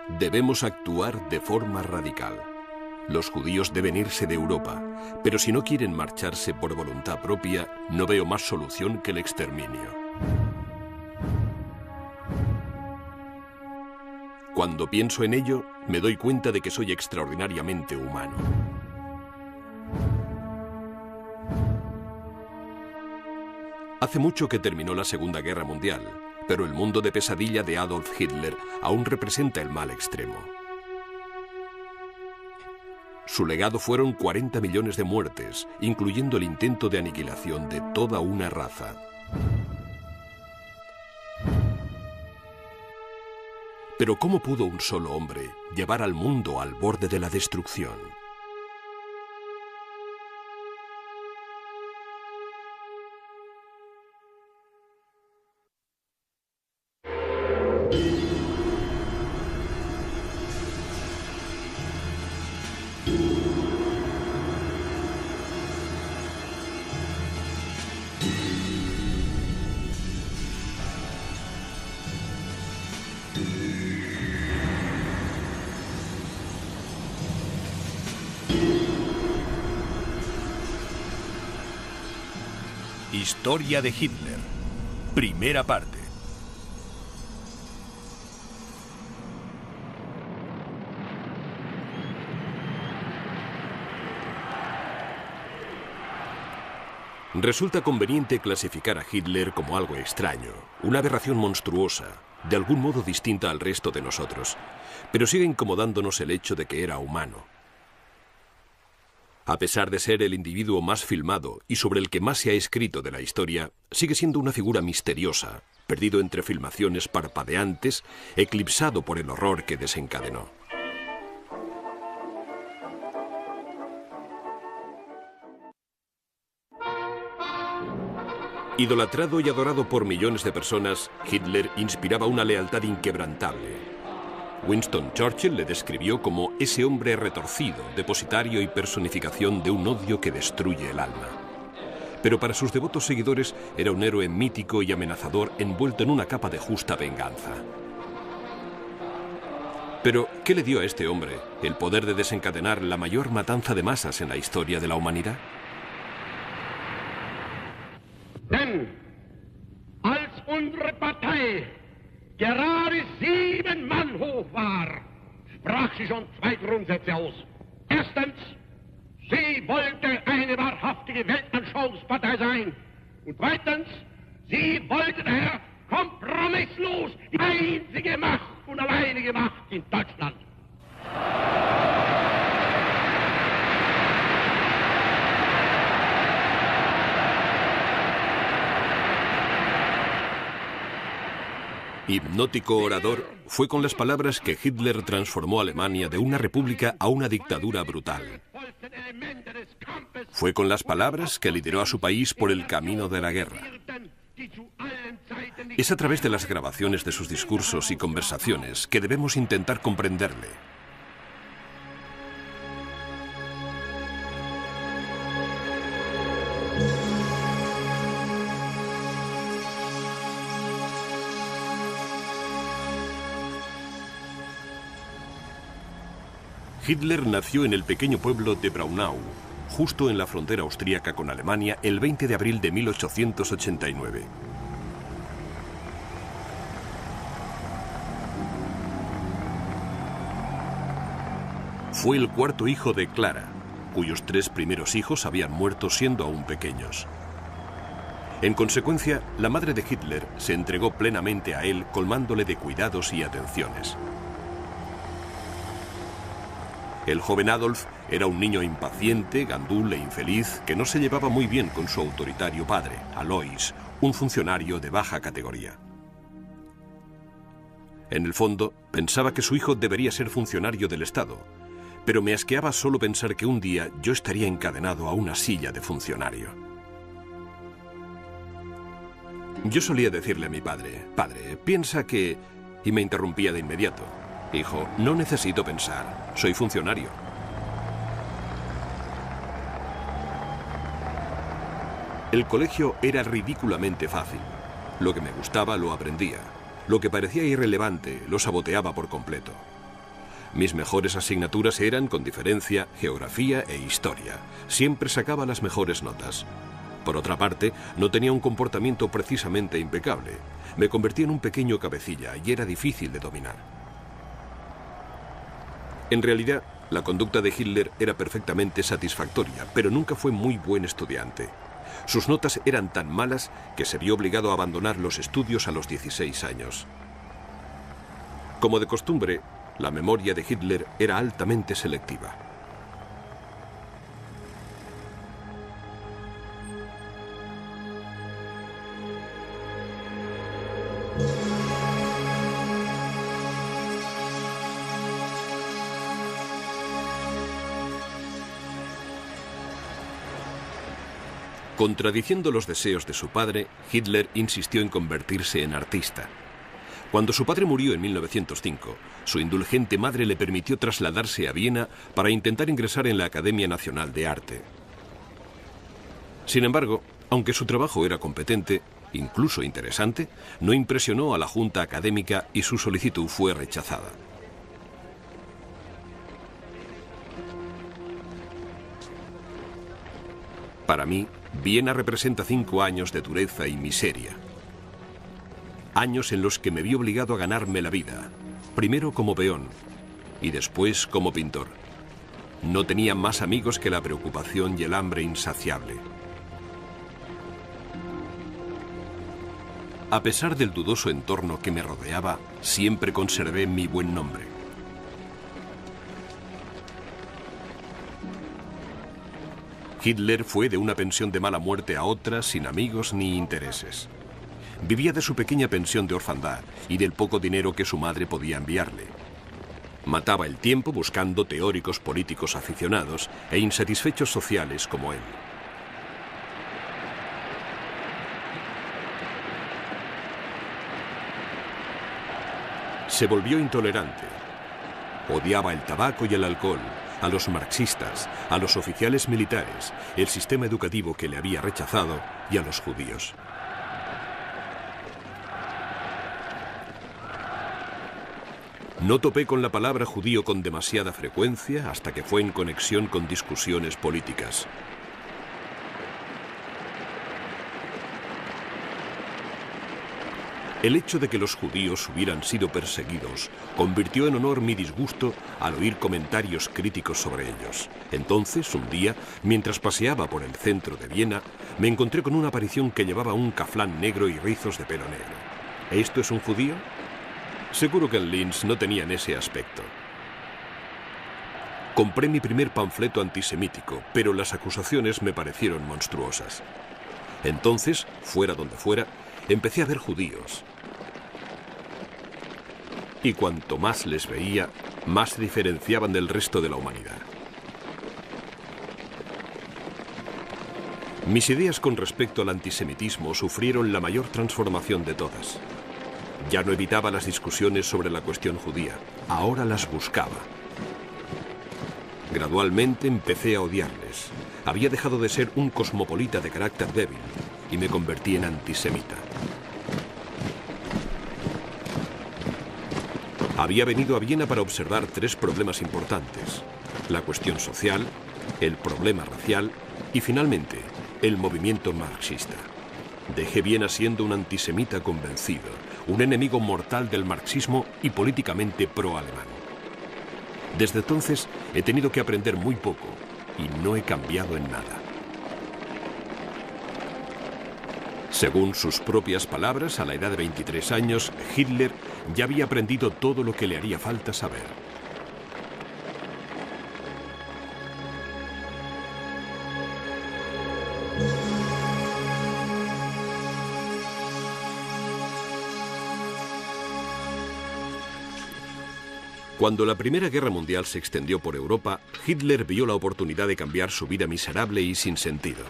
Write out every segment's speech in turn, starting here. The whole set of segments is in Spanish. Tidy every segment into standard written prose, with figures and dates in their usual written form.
Debemos actuar de forma radical. Los judíos deben irse de Europa, pero si no quieren marcharse por voluntad propia, no veo más solución que el exterminio. Cuando pienso en ello, me doy cuenta de que soy extraordinariamente humano. Hace mucho que terminó la Segunda Guerra Mundial, pero el mundo de pesadilla de Adolf Hitler aún representa el mal extremo. Su legado fueron 40 millones de muertes, incluyendo el intento de aniquilación de toda una raza. Pero ¿cómo pudo un solo hombre llevar al mundo al borde de la destrucción? Historia de Hitler. Primera parte. Resulta conveniente clasificar a Hitler como algo extraño, una aberración monstruosa, de algún modo distinta al resto de nosotros, pero sigue incomodándonos el hecho de que era humano. A pesar de ser el individuo más filmado y sobre el que más se ha escrito de la historia, sigue siendo una figura misteriosa, perdido entre filmaciones parpadeantes, eclipsado por el horror que desencadenó. Idolatrado y adorado por millones de personas, Hitler inspiraba una lealtad inquebrantable. Winston Churchill le describió como ese hombre retorcido, depositario y personificación de un odio que destruye el alma. Pero para sus devotos seguidores era un héroe mítico y amenazador envuelto en una capa de justa venganza. Pero, ¿qué le dio a este hombre el poder de desencadenar la mayor matanza de masas en la historia de la humanidad? Denn als unsere Partei gerade 7 Mann hoch war, sprach sie schon 2 Grundsätze aus. Erstens, sie wollte eine wahrhaftige Weltanschauungspartei sein. Und zweitens, sie wollte daher kompromisslos die einzige Macht und alleinige Macht in Deutschland. Hipnótico orador, fue con las palabras que Hitler transformó a Alemania de una república a una dictadura brutal. Fue con las palabras que lideró a su país por el camino de la guerra. Es a través de las grabaciones de sus discursos y conversaciones que debemos intentar comprenderle. Hitler nació en el pequeño pueblo de Braunau, justo en la frontera austríaca con Alemania, el 20 de abril de 1889. Fue el cuarto hijo de Clara, cuyos 3 primeros hijos habían muerto siendo aún pequeños. En consecuencia, la madre de Hitler se entregó plenamente a él, colmándole de cuidados y atenciones. El joven Adolf era un niño impaciente, gandul e infeliz que no se llevaba muy bien con su autoritario padre, Alois, un funcionario de baja categoría. En el fondo, pensaba que su hijo debería ser funcionario del Estado, pero me asqueaba solo pensar que un día yo estaría encadenado a una silla de funcionario. Yo solía decirle a mi padre, «Padre, piensa que...» y me interrumpía de inmediato. «Hijo, no necesito pensar, soy funcionario». El colegio era ridículamente fácil. Lo que me gustaba lo aprendía. Lo que parecía irrelevante lo saboteaba por completo. Mis mejores asignaturas eran, con diferencia, geografía e historia. Siempre sacaba las mejores notas. Por otra parte, no tenía un comportamiento precisamente impecable. Me convertí en un pequeño cabecilla y era difícil de dominar. En realidad, la conducta de Hitler era perfectamente satisfactoria, pero nunca fue muy buen estudiante. Sus notas eran tan malas que se vio obligado a abandonar los estudios a los 16 años. Como de costumbre, la memoria de Hitler era altamente selectiva. Contradiciendo los deseos de su padre, Hitler insistió en convertirse en artista. Cuando su padre murió en 1905, su indulgente madre le permitió trasladarse a Viena para intentar ingresar en la Academia Nacional de Arte. Sin embargo, aunque su trabajo era competente, incluso interesante, no impresionó a la junta académica y su solicitud fue rechazada. Para mí, Viena representa 5 años de dureza y miseria. Años en los que me vi obligado a ganarme la vida, primero como peón y después como pintor. No tenía más amigos que la preocupación y el hambre insaciable. A pesar del dudoso entorno que me rodeaba, siempre conservé mi buen nombre. Hitler fue de una pensión de mala muerte a otra sin amigos ni intereses. Vivía de su pequeña pensión de orfandad y del poco dinero que su madre podía enviarle. Mataba el tiempo buscando teóricos políticos aficionados e insatisfechos sociales como él. Se volvió intolerante. Odiaba el tabaco y el alcohol, a los marxistas, a los oficiales militares, el sistema educativo que le había rechazado y a los judíos. No topé con la palabra judío con demasiada frecuencia hasta que fue en conexión con discusiones políticas. El hecho de que los judíos hubieran sido perseguidos convirtió en honor mi disgusto al oír comentarios críticos sobre ellos. Entonces, un día, mientras paseaba por el centro de Viena, me encontré con una aparición que llevaba un caflán negro y rizos de pelo negro. ¿Esto es un judío? Seguro que en Linz no tenían ese aspecto. Compré mi primer panfleto antisemítico, pero las acusaciones me parecieron monstruosas. Entonces, fuera donde fuera, empecé a ver judíos. Y cuanto más les veía, más se diferenciaban del resto de la humanidad. Mis ideas con respecto al antisemitismo sufrieron la mayor transformación de todas. Ya no evitaba las discusiones sobre la cuestión judía, ahora las buscaba. Gradualmente empecé a odiarles. Había dejado de ser un cosmopolita de carácter débil y me convertí en antisemita. Había venido a Viena para observar 3 problemas importantes: la cuestión social, el problema racial y, finalmente, el movimiento marxista. Dejé Viena siendo un antisemita convencido, un enemigo mortal del marxismo y políticamente pro-alemán. Desde entonces he tenido que aprender muy poco y no he cambiado en nada. Según sus propias palabras, a la edad de 23 años, Hitler ya había aprendido todo lo que le haría falta saber. Cuando la Primera Guerra Mundial se extendió por Europa, Hitler vio la oportunidad de cambiar su vida miserable y sin sentido.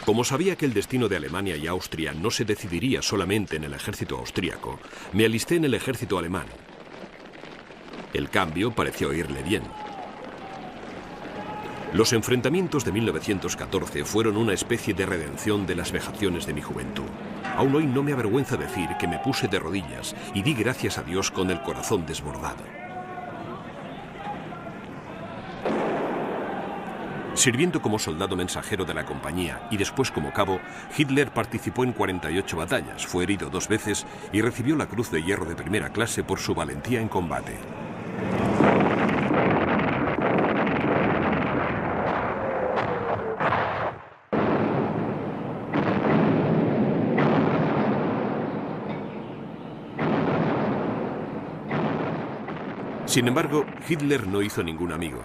Como sabía que el destino de Alemania y Austria no se decidiría solamente en el ejército austríaco, me alisté en el ejército alemán. El cambio pareció irle bien. Los enfrentamientos de 1914 fueron una especie de redención de las vejaciones de mi juventud. Aún hoy no me avergüenza decir que me puse de rodillas y di gracias a Dios con el corazón desbordado. Sirviendo como soldado mensajero de la compañía y después como cabo, Hitler participó en 48 batallas, fue herido 2 veces y recibió la Cruz de Hierro de primera clase por su valentía en combate. Sin embargo, Hitler no hizo ningún amigo.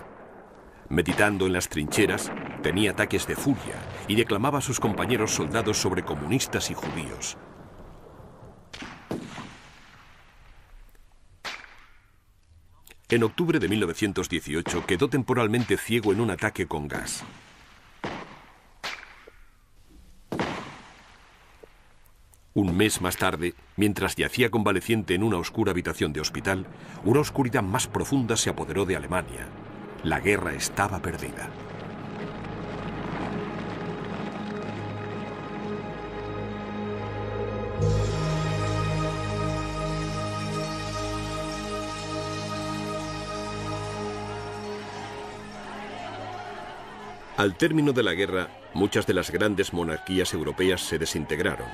Meditando en las trincheras, tenía ataques de furia y declamaba a sus compañeros soldados sobre comunistas y judíos. En octubre de 1918 quedó temporalmente ciego en un ataque con gas. Un mes más tarde, mientras yacía convaleciente en una oscura habitación de hospital, una oscuridad más profunda se apoderó de Alemania. La guerra estaba perdida. Al término de la guerra, muchas de las grandes monarquías europeas se desintegraron.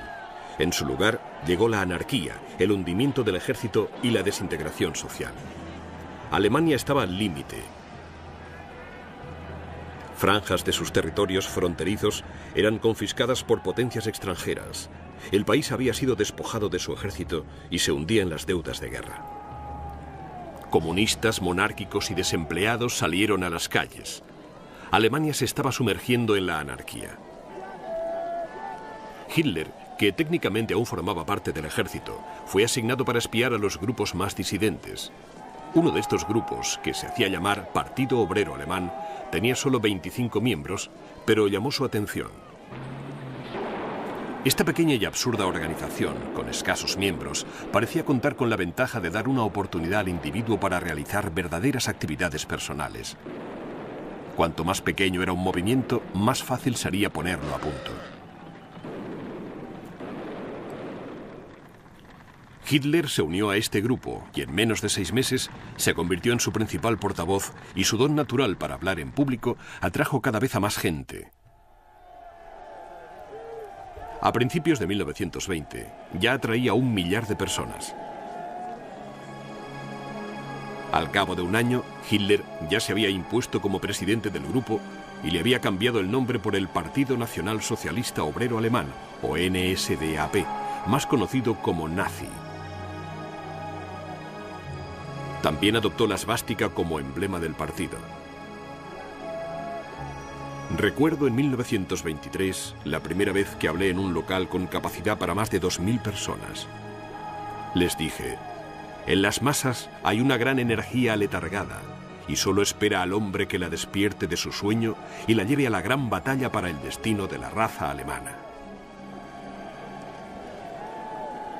En su lugar llegó la anarquía, el hundimiento del ejército y la desintegración social. Alemania estaba al límite. Franjas de sus territorios fronterizos eran confiscadas por potencias extranjeras. El país había sido despojado de su ejército y se hundía en las deudas de guerra. Comunistas, monárquicos y desempleados salieron a las calles. Alemania se estaba sumergiendo en la anarquía. Hitler, que técnicamente aún formaba parte del ejército, fue asignado para espiar a los grupos más disidentes. Uno de estos grupos, que se hacía llamar Partido Obrero Alemán, tenía solo 25 miembros, pero llamó su atención. Esta pequeña y absurda organización, con escasos miembros, parecía contar con la ventaja de dar una oportunidad al individuo para realizar verdaderas actividades personales. Cuanto más pequeño era un movimiento, más fácil sería ponerlo a punto. Hitler se unió a este grupo y en menos de 6 meses se convirtió en su principal portavoz y su don natural para hablar en público atrajo cada vez a más gente. A principios de 1920 ya atraía a 1 millar de personas. Al cabo de un año, Hitler ya se había impuesto como presidente del grupo y le había cambiado el nombre por el Partido Nacional Socialista Obrero Alemán, o NSDAP, más conocido como nazi. También adoptó la svástica como emblema del partido. Recuerdo en 1923 la primera vez que hablé en un local con capacidad para más de 2000 personas. Les dije: en las masas hay una gran energía aletargada y solo espera al hombre que la despierte de su sueño y la lleve a la gran batalla para el destino de la raza alemana.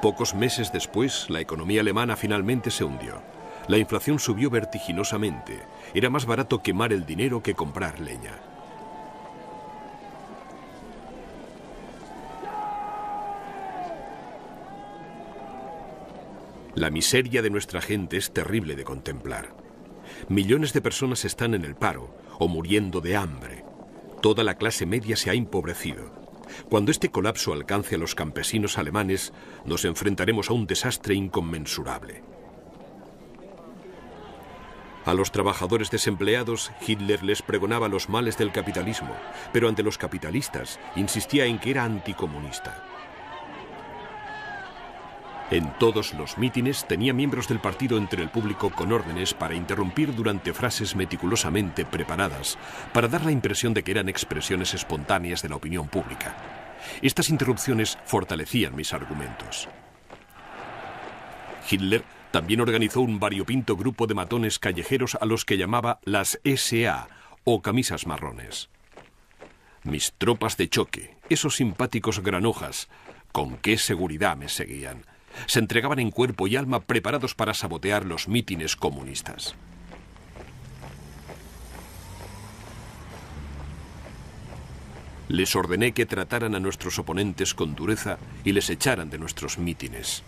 Pocos meses después, la economía alemana finalmente se hundió. La inflación subió vertiginosamente. Era más barato quemar el dinero que comprar leña. La miseria de nuestra gente es terrible de contemplar. Millones de personas están en el paro o muriendo de hambre. Toda la clase media se ha empobrecido. Cuando este colapso alcance a los campesinos alemanes, nos enfrentaremos a un desastre inconmensurable. A los trabajadores desempleados, Hitler les pregonaba los males del capitalismo, pero ante los capitalistas insistía en que era anticomunista. En todos los mítines tenía miembros del partido entre el público con órdenes para interrumpir durante frases meticulosamente preparadas, para dar la impresión de que eran expresiones espontáneas de la opinión pública. Estas interrupciones fortalecían mis argumentos. Hitler también organizó un variopinto grupo de matones callejeros a los que llamaba las SA, o camisas marrones. Mis tropas de choque, esos simpáticos granujas, con qué seguridad me seguían. Se entregaban en cuerpo y alma preparados para sabotear los mítines comunistas. Les ordené que trataran a nuestros oponentes con dureza y les echaran de nuestros mítines.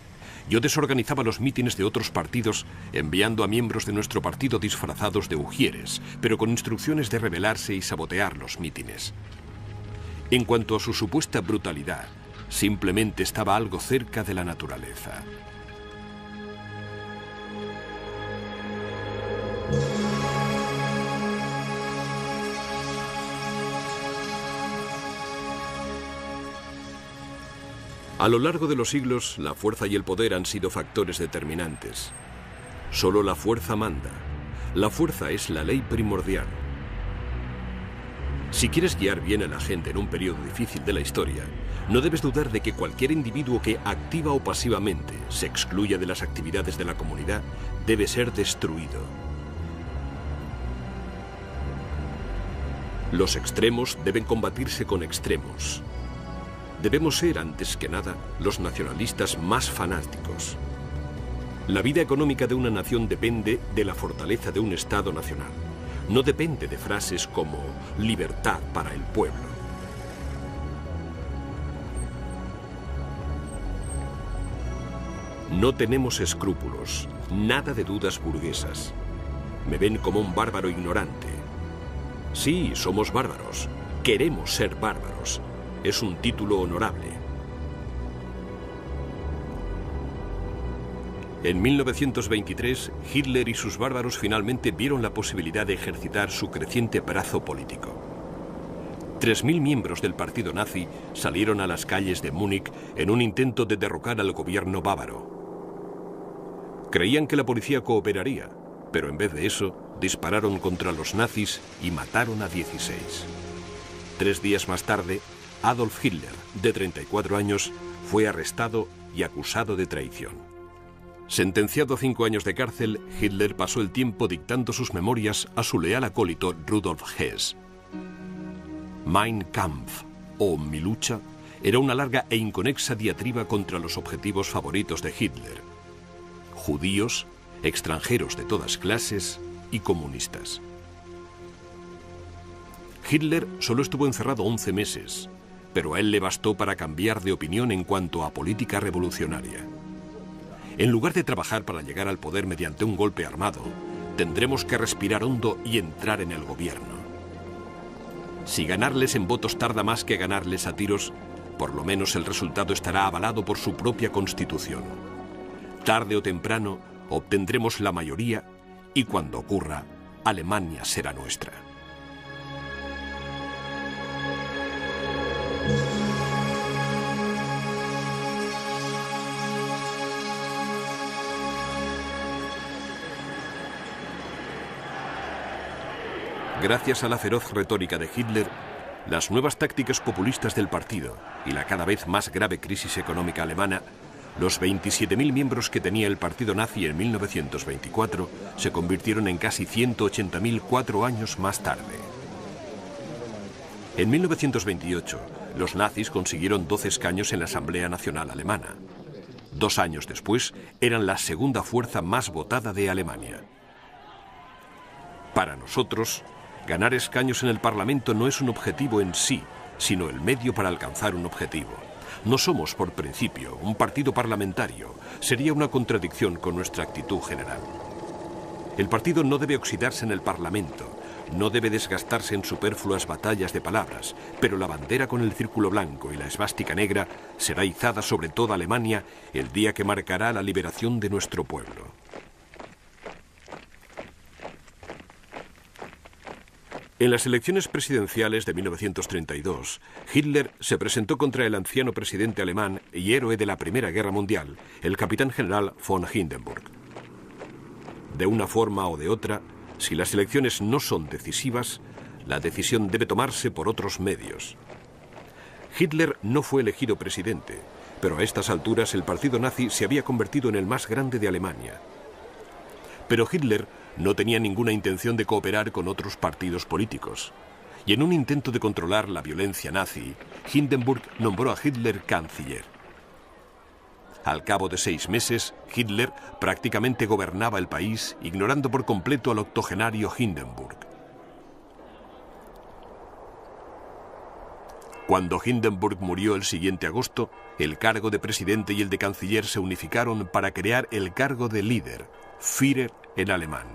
Yo desorganizaba los mítines de otros partidos, enviando a miembros de nuestro partido disfrazados de ujieres, pero con instrucciones de rebelarse y sabotear los mítines. En cuanto a su supuesta brutalidad, simplemente estaba algo cerca de la naturaleza. A lo largo de los siglos, la fuerza y el poder han sido factores determinantes. Solo la fuerza manda. La fuerza es la ley primordial. Si quieres guiar bien a la gente en un periodo difícil de la historia, no debes dudar de que cualquier individuo que activa o pasivamente se excluya de las actividades de la comunidad debe ser destruido. Los extremos deben combatirse con extremos. Debemos ser, antes que nada, los nacionalistas más fanáticos. La vida económica de una nación depende de la fortaleza de un Estado nacional. No depende de frases como libertad para el pueblo. No tenemos escrúpulos, nada de dudas burguesas. Me ven como un bárbaro ignorante. Sí, somos bárbaros. Queremos ser bárbaros. Es un título honorable. En 1923, Hitler y sus bárbaros finalmente vieron la posibilidad de ejercitar su creciente brazo político. 3.000 miembros del partido nazi salieron a las calles de Múnich en un intento de derrocar al gobierno bávaro. Creían que la policía cooperaría, pero en vez de eso, dispararon contra los nazis y mataron a 16. 3 días más tarde, Adolf Hitler, de 34 años, fue arrestado y acusado de traición. Sentenciado a 5 años de cárcel, Hitler pasó el tiempo dictando sus memorias a su leal acólito Rudolf Hess. Mein Kampf, o Mi lucha, era una larga e inconexa diatriba contra los objetivos favoritos de Hitler: judíos, extranjeros de todas clases y comunistas. Hitler solo estuvo encerrado 11 meses, pero a él le bastó para cambiar de opinión en cuanto a política revolucionaria. En lugar de trabajar para llegar al poder mediante un golpe armado, tendremos que respirar hondo y entrar en el gobierno. Si ganarles en votos tarda más que ganarles a tiros, por lo menos el resultado estará avalado por su propia constitución. Tarde o temprano obtendremos la mayoría y cuando ocurra, Alemania será nuestra. Gracias a la feroz retórica de Hitler, las nuevas tácticas populistas del partido y la cada vez más grave crisis económica alemana, los 27.000 miembros que tenía el partido nazi en 1924 se convirtieron en casi 180.000 4 años más tarde. En 1928, los nazis consiguieron 12 escaños en la Asamblea Nacional Alemana. 2 años después, eran la segunda fuerza más votada de Alemania. Para nosotros, ganar escaños en el Parlamento no es un objetivo en sí, sino el medio para alcanzar un objetivo. No somos, por principio, un partido parlamentario. Sería una contradicción con nuestra actitud general. El partido no debe oxidarse en el Parlamento, no debe desgastarse en superfluas batallas de palabras, pero la bandera con el círculo blanco y la esvástica negra será izada sobre toda Alemania el día que marcará la liberación de nuestro pueblo. En las elecciones presidenciales de 1932, Hitler se presentó contra el anciano presidente alemán y héroe de la Primera Guerra Mundial, el capitán general von Hindenburg. De una forma o de otra, si las elecciones no son decisivas, la decisión debe tomarse por otros medios. Hitler no fue elegido presidente, pero a estas alturas el partido nazi se había convertido en el más grande de Alemania. Pero Hitler no tenía ninguna intención de cooperar con otros partidos políticos. Y en un intento de controlar la violencia nazi, Hindenburg nombró a Hitler canciller. Al cabo de 6 meses, Hitler prácticamente gobernaba el país, ignorando por completo al octogenario Hindenburg. Cuando Hindenburg murió el siguiente agosto, el cargo de presidente y el de canciller se unificaron para crear el cargo de líder, Führer en alemán.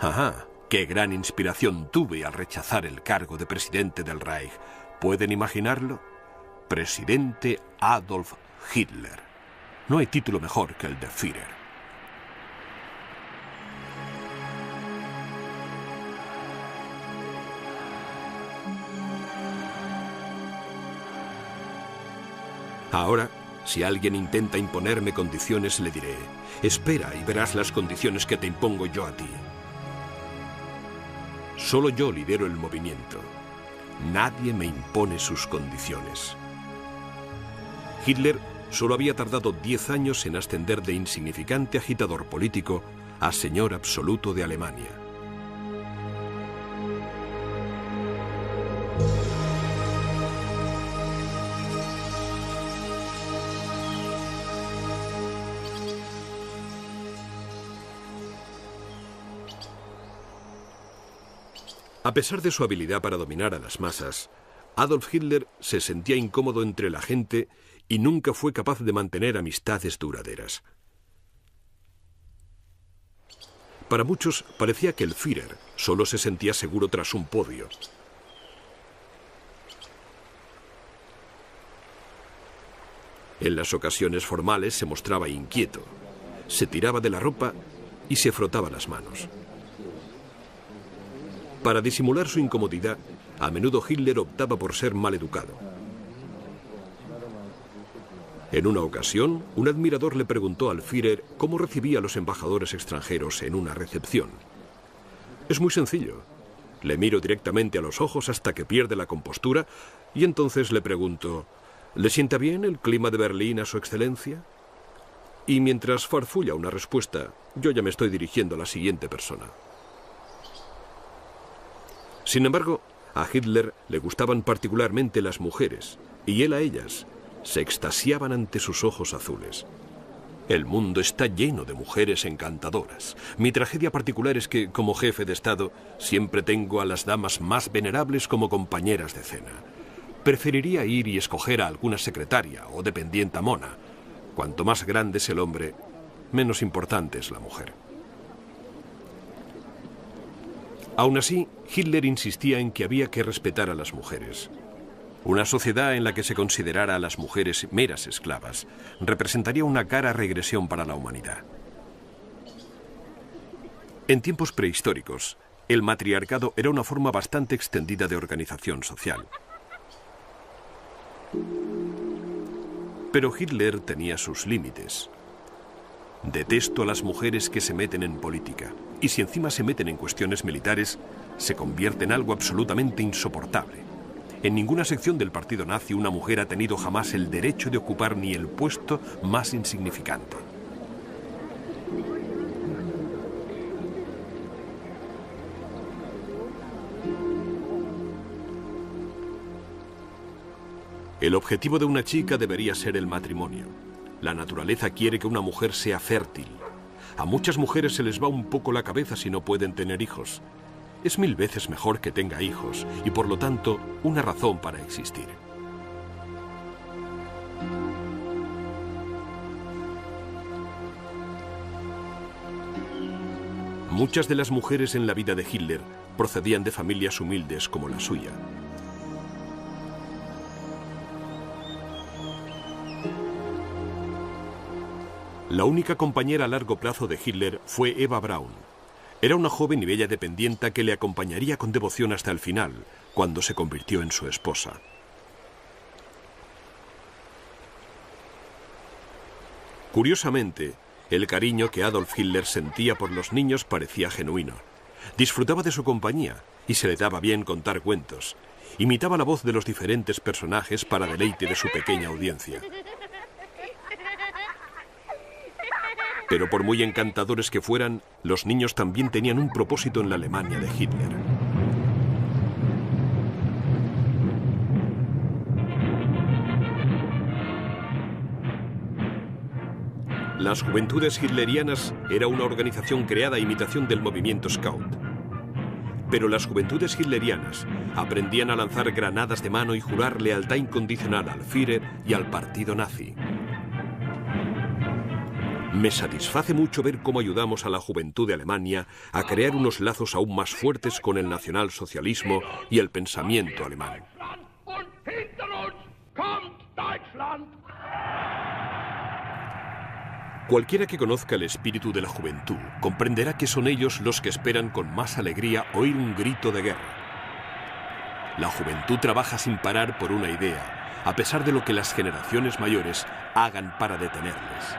¡Ajá! ¡Qué gran inspiración tuve al rechazar el cargo de presidente del Reich! ¿Pueden imaginarlo? Presidente Adolf Hitler. No hay título mejor que el de Führer. Ahora, si alguien intenta imponerme condiciones, le diré: espera y verás las condiciones que te impongo yo a ti. Solo yo lidero el movimiento. Nadie me impone sus condiciones. Hitler solo había tardado 10 años en ascender de insignificante agitador político a señor absoluto de Alemania. A pesar de su habilidad para dominar a las masas, Adolf Hitler se sentía incómodo entre la gente y nunca fue capaz de mantener amistades duraderas. Para muchos parecía que el Führer solo se sentía seguro tras un podio. En las ocasiones formales se mostraba inquieto, se tiraba de la ropa y se frotaba las manos. Para disimular su incomodidad, a menudo Hitler optaba por ser maleducado. En una ocasión, un admirador le preguntó al Führer cómo recibía a los embajadores extranjeros en una recepción. Es muy sencillo. Le miro directamente a los ojos hasta que pierde la compostura y entonces le pregunto: ¿le sienta bien el clima de Berlín a su excelencia? Y mientras farfulla una respuesta, yo ya me estoy dirigiendo a la siguiente persona. Sin embargo, a Hitler le gustaban particularmente las mujeres, y él a ellas. Se extasiaban ante sus ojos azules. El mundo está lleno de mujeres encantadoras. Mi tragedia particular es que, como jefe de Estado, siempre tengo a las damas más venerables como compañeras de cena. Preferiría ir y escoger a alguna secretaria o dependienta mona. Cuanto más grande es el hombre, menos importante es la mujer. Aún así, Hitler insistía en que había que respetar a las mujeres. Una sociedad en la que se considerara a las mujeres meras esclavas representaría una cara regresión para la humanidad. En tiempos prehistóricos, el matriarcado era una forma bastante extendida de organización social. Pero Hitler tenía sus límites. Detesto a las mujeres que se meten en política, y si encima se meten en cuestiones militares, se convierte en algo absolutamente insoportable. En ninguna sección del partido nazi una mujer ha tenido jamás el derecho de ocupar ni el puesto más insignificante. El objetivo de una chica debería ser el matrimonio. La naturaleza quiere que una mujer sea fértil. A muchas mujeres se les va un poco la cabeza si no pueden tener hijos. Es 1000 veces mejor que tenga hijos y, por lo tanto, una razón para existir. Muchas de las mujeres en la vida de Hitler procedían de familias humildes como la suya. La única compañera a largo plazo de Hitler fue Eva Braun. Era una joven y bella dependienta que le acompañaría con devoción hasta el final, cuando se convirtió en su esposa. Curiosamente, el cariño que Adolf Hitler sentía por los niños parecía genuino. Disfrutaba de su compañía y se le daba bien contar cuentos. Imitaba la voz de los diferentes personajes para deleite de su pequeña audiencia. Pero por muy encantadores que fueran, los niños también tenían un propósito en la Alemania de Hitler. Las Juventudes Hitlerianas era una organización creada a imitación del movimiento Scout. Pero las juventudes hitlerianas aprendían a lanzar granadas de mano y jurar lealtad incondicional al Führer y al partido nazi. Me satisface mucho ver cómo ayudamos a la juventud de Alemania a crear unos lazos aún más fuertes con el nacionalsocialismo y el pensamiento alemán. Cualquiera que conozca el espíritu de la juventud comprenderá que son ellos los que esperan con más alegría oír un grito de guerra. La juventud trabaja sin parar por una idea, a pesar de lo que las generaciones mayores hagan para detenerles.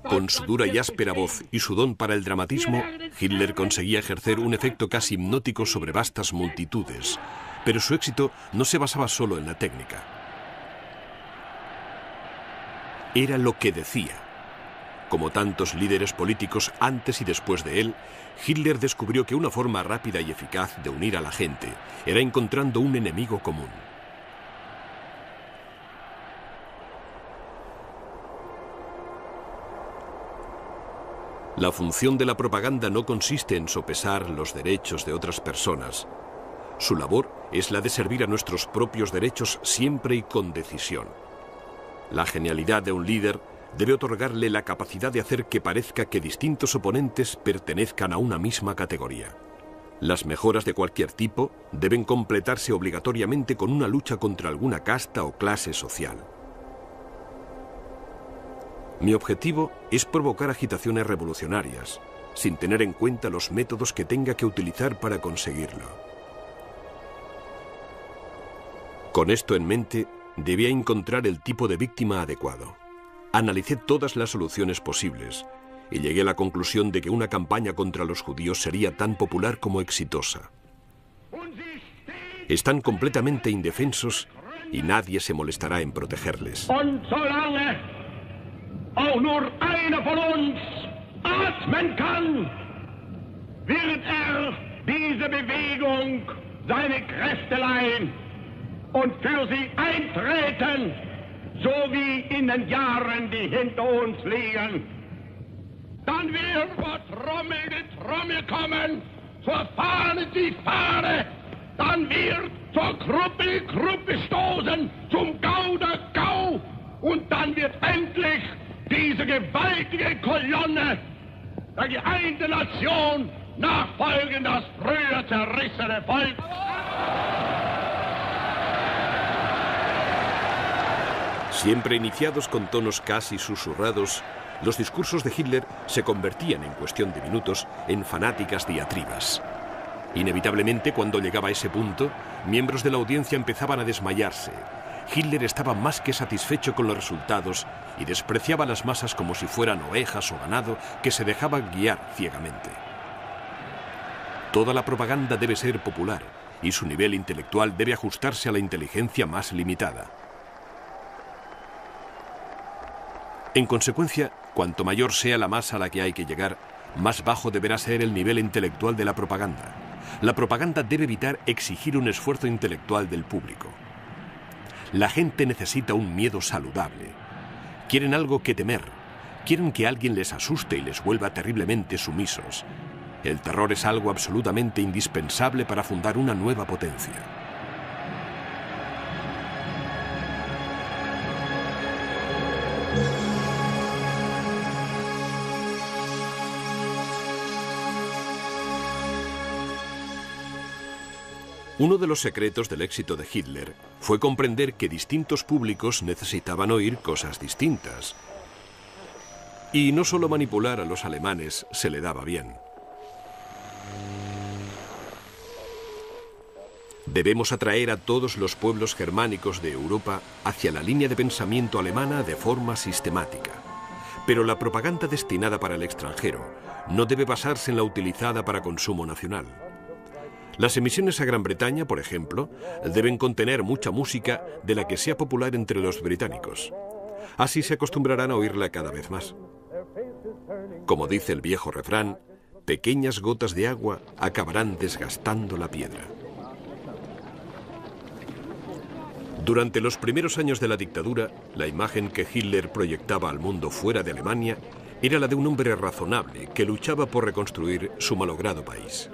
Con su dura y áspera voz y su don para el dramatismo, Hitler conseguía ejercer un efecto casi hipnótico sobre vastas multitudes, pero su éxito no se basaba solo en la técnica. Era lo que decía. Como tantos líderes políticos antes y después de él, Hitler descubrió que una forma rápida y eficaz de unir a la gente era encontrando un enemigo común. La función de la propaganda no consiste en sopesar los derechos de otras personas. Su labor es la de servir a nuestros propios derechos siempre y con decisión. La genialidad de un líder debe otorgarle la capacidad de hacer que parezca que distintos oponentes pertenezcan a una misma categoría. Las mejoras de cualquier tipo deben completarse obligatoriamente con una lucha contra alguna casta o clase social. Mi objetivo es provocar agitaciones revolucionarias, sin tener en cuenta los métodos que tenga que utilizar para conseguirlo. Con esto en mente, debía encontrar el tipo de víctima adecuado. Analicé todas las soluciones posibles y llegué a la conclusión de que una campaña contra los judíos sería tan popular como exitosa. Están completamente indefensos y nadie se molestará en protegerles. Auch nur einer von uns atmen kann, wird diese Bewegung seine Kräfte leihen und für sie eintreten, so wie in den Jahren, die hinter uns liegen. Dann wird vor Trommel die Trommel kommen, zur Fahne die Fahne, dann wird zur Gruppe die Gruppe stoßen, zum Gau der Gau und dann wird endlich diese gewaltige Kolonne der geeinten Nation nachfolgen, das früher zerrissene Volk. Siempre iniciados con tonos casi susurrados, los discursos de Hitler se convertían en cuestión de minutos en fanáticas diatribas. Inevitablemente, cuando llegaba a ese punto, miembros de la audiencia empezaban a desmayarse. Hitler estaba más que satisfecho con los resultados y despreciaba a las masas como si fueran ovejas o ganado que se dejaban guiar ciegamente. Toda la propaganda debe ser popular y su nivel intelectual debe ajustarse a la inteligencia más limitada. En consecuencia, cuanto mayor sea la masa a la que hay que llegar, más bajo deberá ser el nivel intelectual de la propaganda. La propaganda debe evitar exigir un esfuerzo intelectual del público. La gente necesita un miedo saludable. Quieren algo que temer. Quieren que alguien les asuste y les vuelva terriblemente sumisos. El terror es algo absolutamente indispensable para fundar una nueva potencia. Uno de los secretos del éxito de Hitler fue comprender que distintos públicos necesitaban oír cosas distintas. Y no solo manipular a los alemanes se le daba bien. Debemos atraer a todos los pueblos germánicos de Europa hacia la línea de pensamiento alemana de forma sistemática. Pero la propaganda destinada para el extranjero no debe basarse en la utilizada para consumo nacional. Las emisiones a Gran Bretaña, por ejemplo, deben contener mucha música de la que sea popular entre los británicos. Así se acostumbrarán a oírla cada vez más. Como dice el viejo refrán, pequeñas gotas de agua acabarán desgastando la piedra. Durante los primeros años de la dictadura, la imagen que Hitler proyectaba al mundo fuera de Alemania era la de un hombre razonable que luchaba por reconstruir su malogrado país.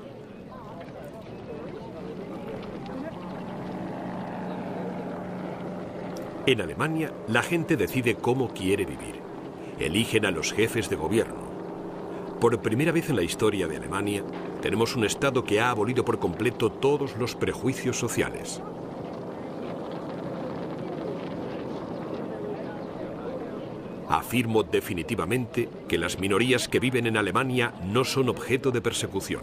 En Alemania, la gente decide cómo quiere vivir. Eligen a los jefes de gobierno. Por primera vez en la historia de Alemania, tenemos un Estado que ha abolido por completo todos los prejuicios sociales. Afirmo definitivamente que las minorías que viven en Alemania no son objeto de persecución.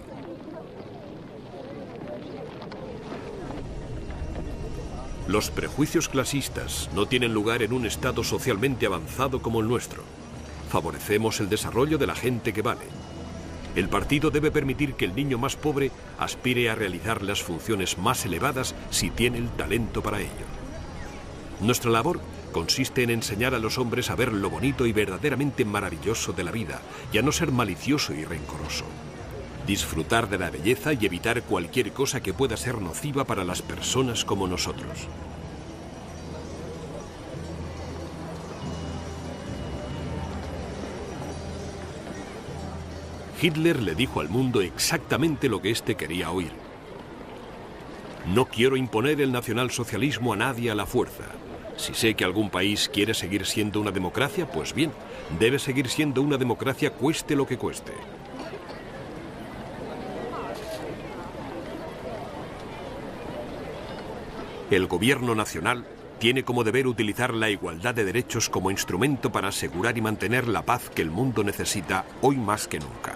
Los prejuicios clasistas no tienen lugar en un Estado socialmente avanzado como el nuestro. Favorecemos el desarrollo de la gente que vale. El partido debe permitir que el niño más pobre aspire a realizar las funciones más elevadas si tiene el talento para ello. Nuestra labor consiste en enseñar a los hombres a ver lo bonito y verdaderamente maravilloso de la vida y a no ser malicioso y rencoroso. Disfrutar de la belleza y evitar cualquier cosa que pueda ser nociva para las personas como nosotros. Hitler le dijo al mundo exactamente lo que éste quería oír. No quiero imponer el nacionalsocialismo a nadie a la fuerza. Si sé que algún país quiere seguir siendo una democracia, pues bien, debe seguir siendo una democracia cueste lo que cueste. El gobierno nacional tiene como deber utilizar la igualdad de derechos como instrumento para asegurar y mantener la paz que el mundo necesita hoy más que nunca.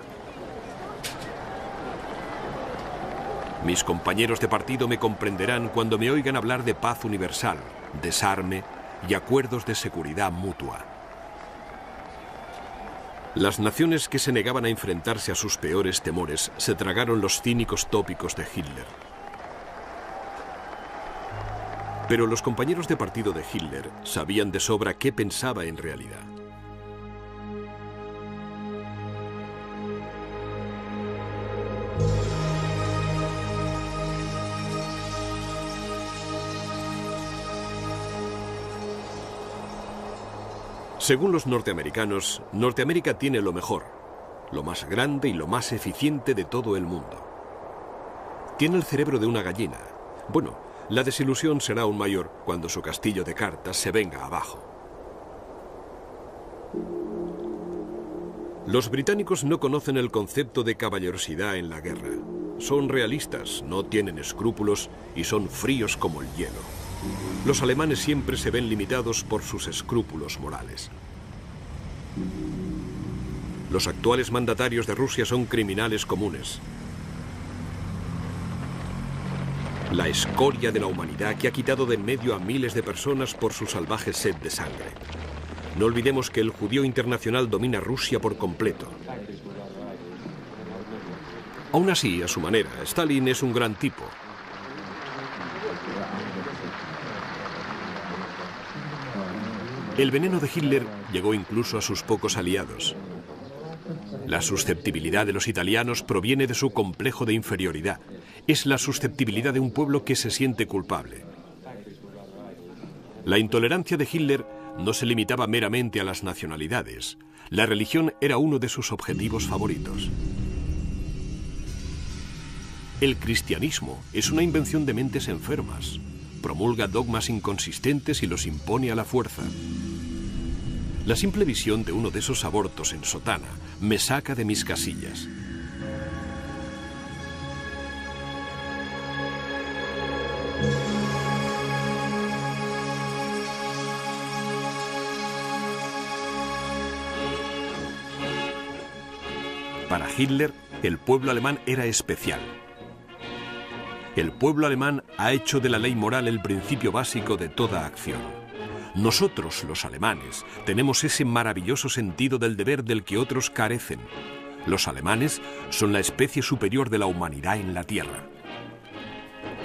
Mis compañeros de partido me comprenderán cuando me oigan hablar de paz universal, desarme y acuerdos de seguridad mutua. Las naciones que se negaban a enfrentarse a sus peores temores se tragaron los cínicos tópicos de Hitler. Pero los compañeros de partido de Hitler sabían de sobra qué pensaba en realidad. Según los norteamericanos, Norteamérica tiene lo mejor, lo más grande y lo más eficiente de todo el mundo. Tiene el cerebro de una gallina. Bueno, la desilusión será aún mayor cuando su castillo de cartas se venga abajo. Los británicos no conocen el concepto de caballerosidad en la guerra. Son realistas, no tienen escrúpulos y son fríos como el hielo. Los alemanes siempre se ven limitados por sus escrúpulos morales. Los actuales mandatarios de Rusia son criminales comunes. La escoria de la humanidad que ha quitado de en medio a miles de personas por su salvaje sed de sangre. No olvidemos que el judío internacional domina Rusia por completo. Aún así, a su manera, Stalin es un gran tipo. El veneno de Hitler llegó incluso a sus pocos aliados. La susceptibilidad de los italianos proviene de su complejo de inferioridad. Es la susceptibilidad de un pueblo que se siente culpable. La intolerancia de Hitler no se limitaba meramente a las nacionalidades. La religión era uno de sus objetivos favoritos. El cristianismo es una invención de mentes enfermas. Promulga dogmas inconsistentes y los impone a la fuerza. La simple visión de uno de esos abortos en sotana me saca de mis casillas. Para Hitler, el pueblo alemán era especial. El pueblo alemán ha hecho de la ley moral el principio básico de toda acción. Nosotros, los alemanes, tenemos ese maravilloso sentido del deber del que otros carecen. Los alemanes son la especie superior de la humanidad en la Tierra.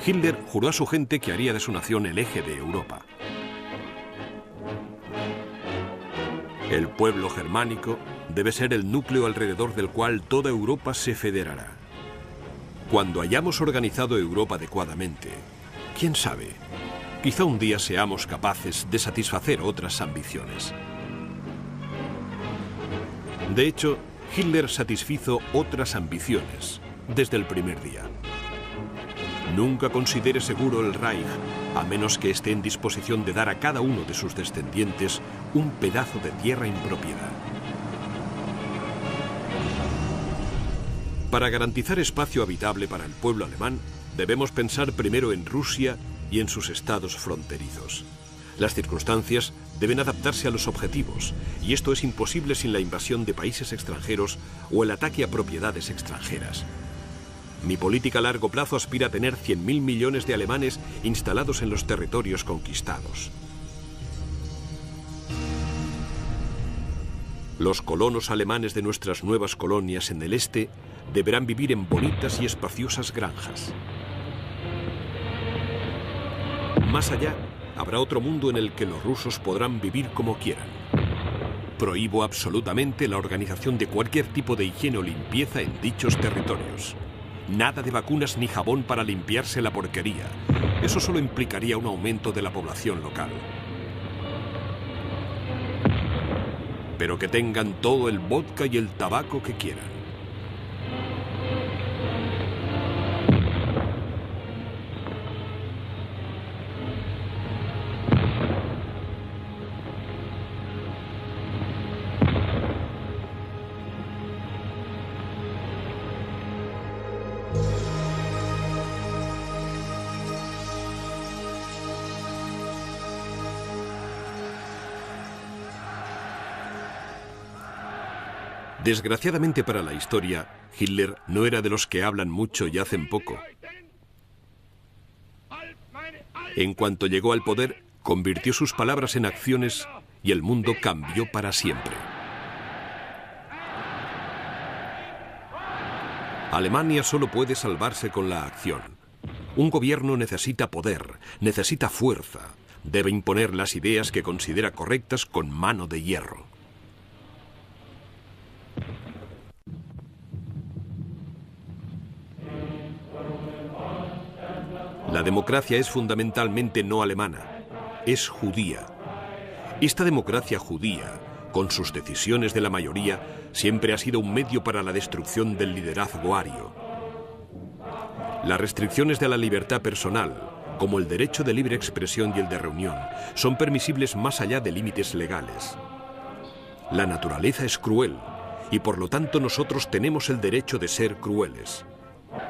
Hitler juró a su gente que haría de su nación el eje de Europa. El pueblo germánico debe ser el núcleo alrededor del cual toda Europa se federará. Cuando hayamos organizado Europa adecuadamente, quién sabe, quizá un día seamos capaces de satisfacer otras ambiciones. De hecho, Hitler satisfizo otras ambiciones desde el primer día. Nunca considere seguro el Reich, a menos que esté en disposición de dar a cada uno de sus descendientes un pedazo de tierra en propiedad. Para garantizar espacio habitable para el pueblo alemán, debemos pensar primero en Rusia y en sus estados fronterizos. Las circunstancias deben adaptarse a los objetivos, y esto es imposible sin la invasión de países extranjeros o el ataque a propiedades extranjeras. Mi política a largo plazo aspira a tener 100.000 millones de alemanes instalados en los territorios conquistados. Los colonos alemanes de nuestras nuevas colonias en el este deberán vivir en bonitas y espaciosas granjas. Más allá, habrá otro mundo en el que los rusos podrán vivir como quieran. Prohíbo absolutamente la organización de cualquier tipo de higiene o limpieza en dichos territorios. Nada de vacunas ni jabón para limpiarse la porquería. Eso solo implicaría un aumento de la población local. Pero que tengan todo el vodka y el tabaco que quieran. Desgraciadamente para la historia, Hitler no era de los que hablan mucho y hacen poco. En cuanto llegó al poder, convirtió sus palabras en acciones y el mundo cambió para siempre. Alemania solo puede salvarse con la acción. Un gobierno necesita poder, necesita fuerza. Debe imponer las ideas que considera correctas con mano de hierro. La democracia es fundamentalmente no alemana, es judía. Esta democracia judía, con sus decisiones de la mayoría, siempre ha sido un medio para la destrucción del liderazgo ario. Las restricciones de la libertad personal, como el derecho de libre expresión y el de reunión, son permisibles más allá de límites legales. La naturaleza es cruel, y por lo tanto nosotros tenemos el derecho de ser crueles.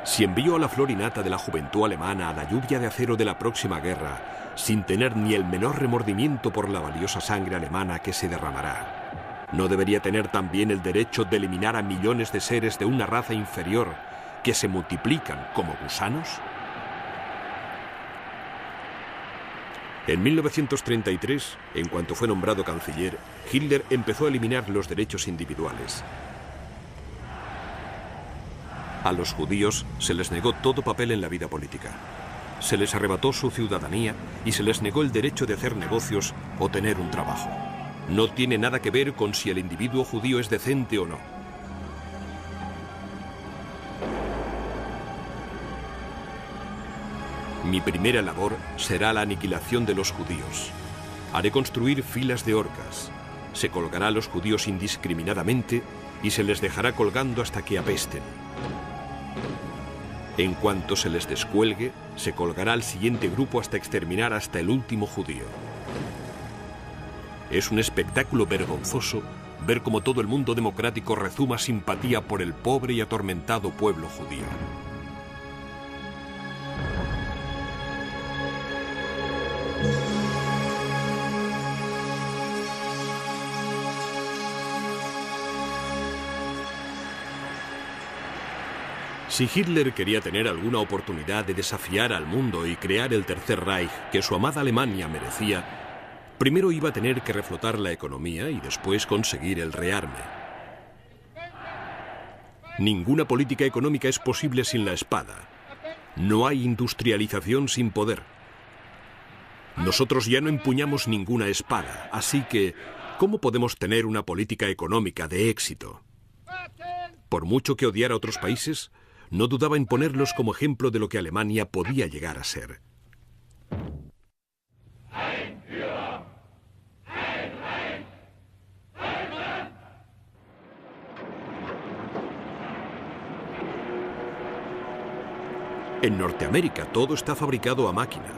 Si envío a la flor innata de la juventud alemana a la lluvia de acero de la próxima guerra, sin tener ni el menor remordimiento por la valiosa sangre alemana que se derramará, ¿no debería tener también el derecho de eliminar a millones de seres de una raza inferior que se multiplican como gusanos? En 1933, en cuanto fue nombrado canciller, Hitler empezó a eliminar los derechos individuales. A los judíos se les negó todo papel en la vida política. Se les arrebató su ciudadanía y se les negó el derecho de hacer negocios o tener un trabajo. No tiene nada que ver con si el individuo judío es decente o no. Mi primera labor será la aniquilación de los judíos. Haré construir filas de horcas. Se colgará a los judíos indiscriminadamente y se les dejará colgando hasta que apesten. En cuanto se les descuelgue, se colgará al siguiente grupo hasta exterminar hasta el último judío. Es un espectáculo vergonzoso ver cómo todo el mundo democrático rezuma simpatía por el pobre y atormentado pueblo judío. Si Hitler quería tener alguna oportunidad de desafiar al mundo y crear el Tercer Reich que su amada Alemania merecía, Primero iba a tener que reflotar la economía y después conseguir el rearme. Ninguna política económica es posible sin la espada. No hay industrialización sin poder. Nosotros ya no empuñamos ninguna espada, así que, ¿cómo podemos tener una política económica de éxito? Por mucho que odiara a otros países, no dudaba en ponerlos como ejemplo de lo que Alemania podía llegar a ser. En Norteamérica todo está fabricado a máquina.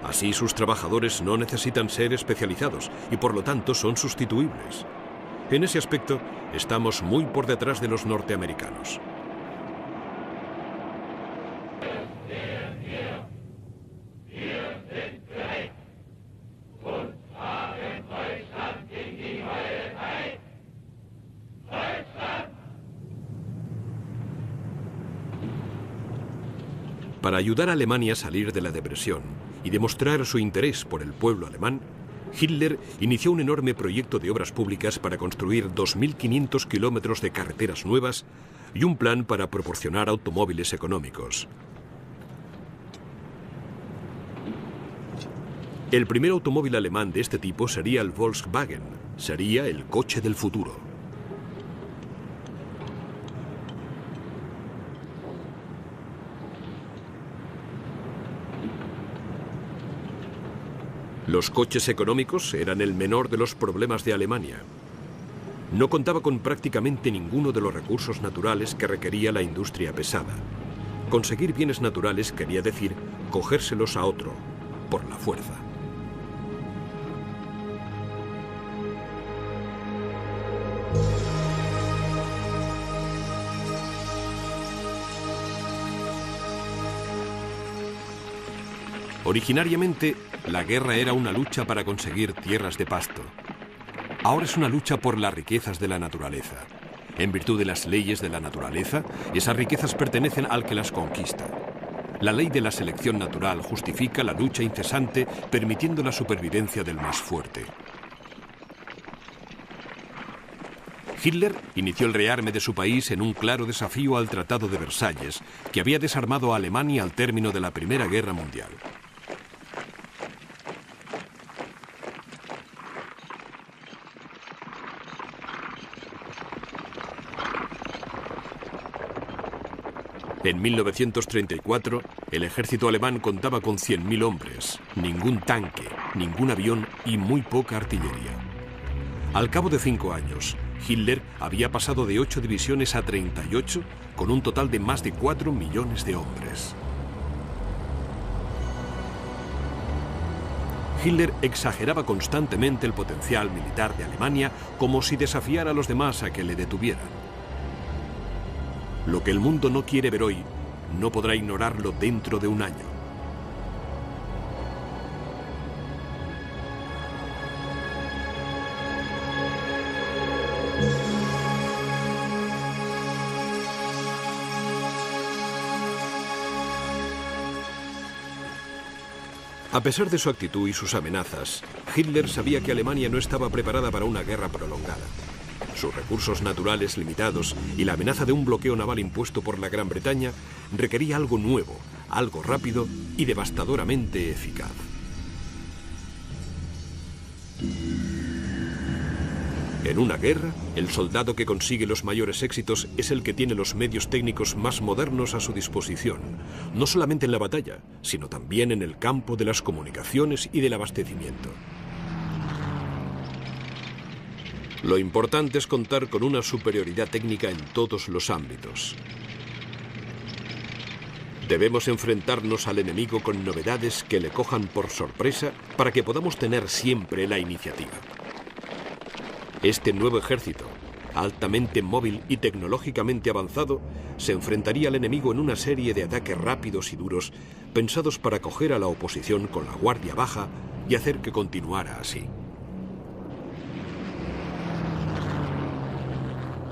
Así sus trabajadores no necesitan ser especializados y por lo tanto son sustituibles. En ese aspecto estamos muy por detrás de los norteamericanos. Para ayudar a Alemania a salir de la depresión y demostrar su interés por el pueblo alemán, Hitler inició un enorme proyecto de obras públicas para construir 2.500 kilómetros de carreteras nuevas y un plan para proporcionar automóviles económicos. El primer automóvil alemán de este tipo sería el Volkswagen, sería el coche del futuro. Los coches económicos eran el menor de los problemas de Alemania. No contaba con prácticamente ninguno de los recursos naturales que requería la industria pesada. Conseguir bienes naturales quería decir cogérselos a otro, por la fuerza. Originariamente, la guerra era una lucha para conseguir tierras de pasto. Ahora es una lucha por las riquezas de la naturaleza. En virtud de las leyes de la naturaleza, esas riquezas pertenecen al que las conquista. La ley de la selección natural justifica la lucha incesante, permitiendo la supervivencia del más fuerte. Hitler inició el rearme de su país en un claro desafío al Tratado de Versalles, que había desarmado a Alemania al término de la Primera Guerra Mundial. En 1934, el ejército alemán contaba con 100.000 hombres, ningún tanque, ningún avión y muy poca artillería. Al cabo de 5 años, Hitler había pasado de 8 divisiones a 38, con un total de más de 4 millones de hombres. Hitler exageraba constantemente el potencial militar de Alemania como si desafiara a los demás a que le detuvieran. Lo que el mundo no quiere ver hoy, no podrá ignorarlo dentro de un año. A pesar de su actitud y sus amenazas, Hitler sabía que Alemania no estaba preparada para una guerra prolongada. Sus recursos naturales limitados y la amenaza de un bloqueo naval impuesto por la Gran Bretaña requería algo nuevo, algo rápido y devastadoramente eficaz. En una guerra, el soldado que consigue los mayores éxitos es el que tiene los medios técnicos más modernos a su disposición, no solamente en la batalla, sino también en el campo de las comunicaciones y del abastecimiento. Lo importante es contar con una superioridad técnica en todos los ámbitos. Debemos enfrentarnos al enemigo con novedades que le cojan por sorpresa para que podamos tener siempre la iniciativa. Este nuevo ejército, altamente móvil y tecnológicamente avanzado, se enfrentaría al enemigo en una serie de ataques rápidos y duros, pensados para coger a la oposición con la guardia baja y hacer que continuara así.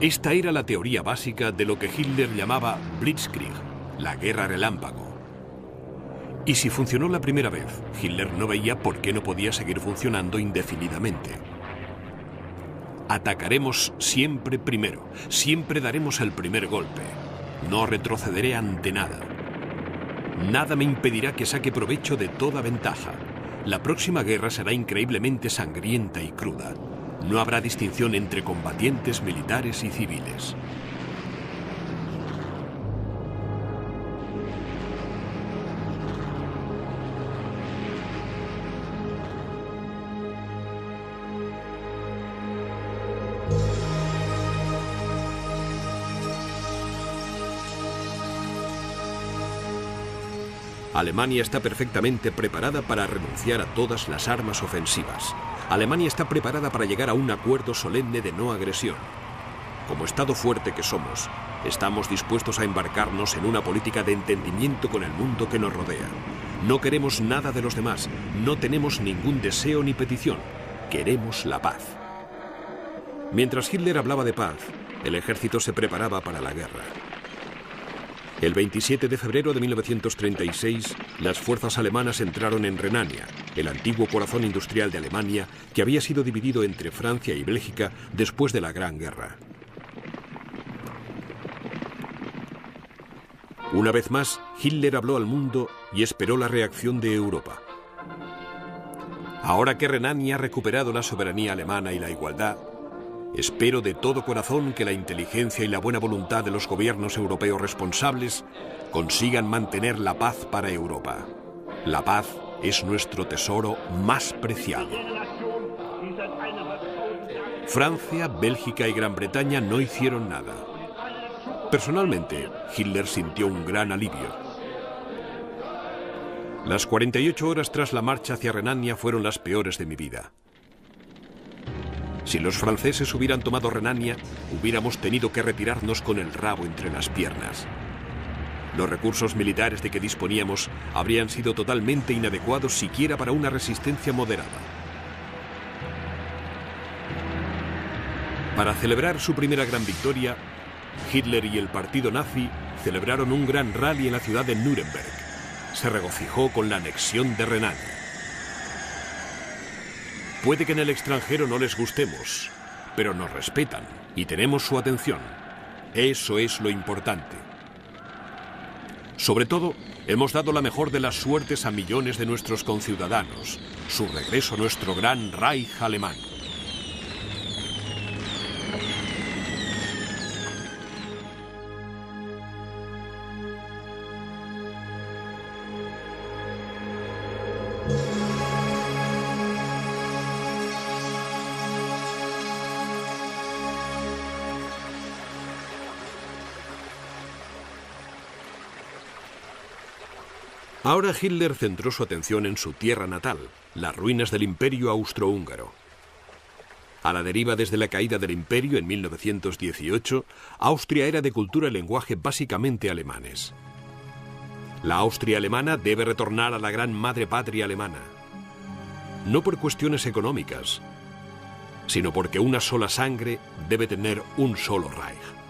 Esta era la teoría básica de lo que Hitler llamaba Blitzkrieg, la guerra relámpago. Y si funcionó la primera vez, Hitler no veía por qué no podía seguir funcionando indefinidamente. Atacaremos siempre primero, siempre daremos el primer golpe. No retrocederé ante nada. Nada me impedirá que saque provecho de toda ventaja. La próxima guerra será increíblemente sangrienta y cruda. No habrá distinción entre combatientes militares y civiles. Alemania está perfectamente preparada para renunciar a todas las armas ofensivas. Alemania está preparada para llegar a un acuerdo solemne de no agresión. Como Estado fuerte que somos, estamos dispuestos a embarcarnos en una política de entendimiento con el mundo que nos rodea. No queremos nada de los demás, no tenemos ningún deseo ni petición. Queremos la paz. Mientras Hitler hablaba de paz, el ejército se preparaba para la guerra. El 27 de febrero de 1936, las fuerzas alemanas entraron en Renania, el antiguo corazón industrial de Alemania, que había sido dividido entre Francia y Bélgica después de la Gran Guerra. Una vez más, Hitler habló al mundo y esperó la reacción de Europa. Ahora que Renania ha recuperado la soberanía alemana y la igualdad, espero de todo corazón que la inteligencia y la buena voluntad de los gobiernos europeos responsables consigan mantener la paz para Europa. La paz es nuestro tesoro más preciado. Francia, Bélgica y Gran Bretaña no hicieron nada. Personalmente, Hitler sintió un gran alivio. Las 48 horas tras la marcha hacia Renania fueron las peores de mi vida. Si los franceses hubieran tomado Renania, hubiéramos tenido que retirarnos con el rabo entre las piernas. Los recursos militares de que disponíamos habrían sido totalmente inadecuados siquiera para una resistencia moderada. Para celebrar su primera gran victoria, Hitler y el partido nazi celebraron un gran rally en la ciudad de Nuremberg. Se regocijó con la anexión de Renania. Puede que en el extranjero no les gustemos, pero nos respetan y tenemos su atención. Eso es lo importante. Sobre todo, hemos dado la mejor de las suertes a millones de nuestros conciudadanos, su regreso a nuestro gran Reich alemán. Ahora Hitler centró su atención en su tierra natal, las ruinas del Imperio Austrohúngaro. A la deriva desde la caída del Imperio en 1918, Austria era de cultura y lenguaje básicamente alemanes. La Austria alemana debe retornar a la gran madre patria alemana. No por cuestiones económicas, sino porque una sola sangre debe tener un solo Reich.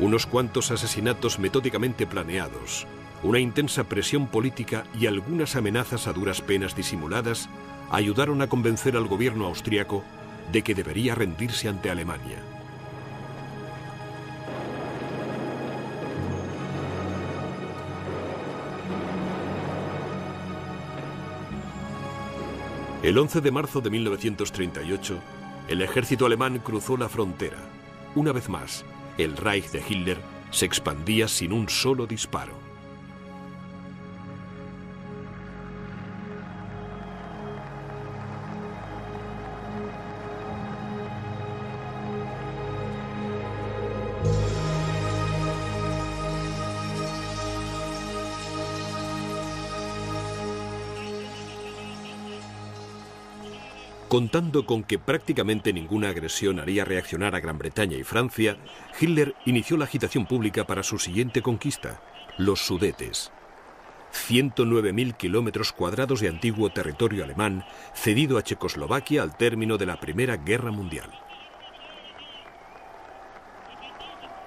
Unos cuantos asesinatos metódicamente planeados, una intensa presión política y algunas amenazas a duras penas disimuladas ayudaron a convencer al gobierno austriaco de que debería rendirse ante Alemania. El 11 de marzo de 1938, el ejército alemán cruzó la frontera. Una vez más, el Reich de Hitler se expandía sin un solo disparo. Contando con que prácticamente ninguna agresión haría reaccionar a Gran Bretaña y Francia, Hitler inició la agitación pública para su siguiente conquista, los Sudetes. 109.000 kilómetros cuadrados de antiguo territorio alemán cedido a Checoslovaquia al término de la Primera Guerra Mundial.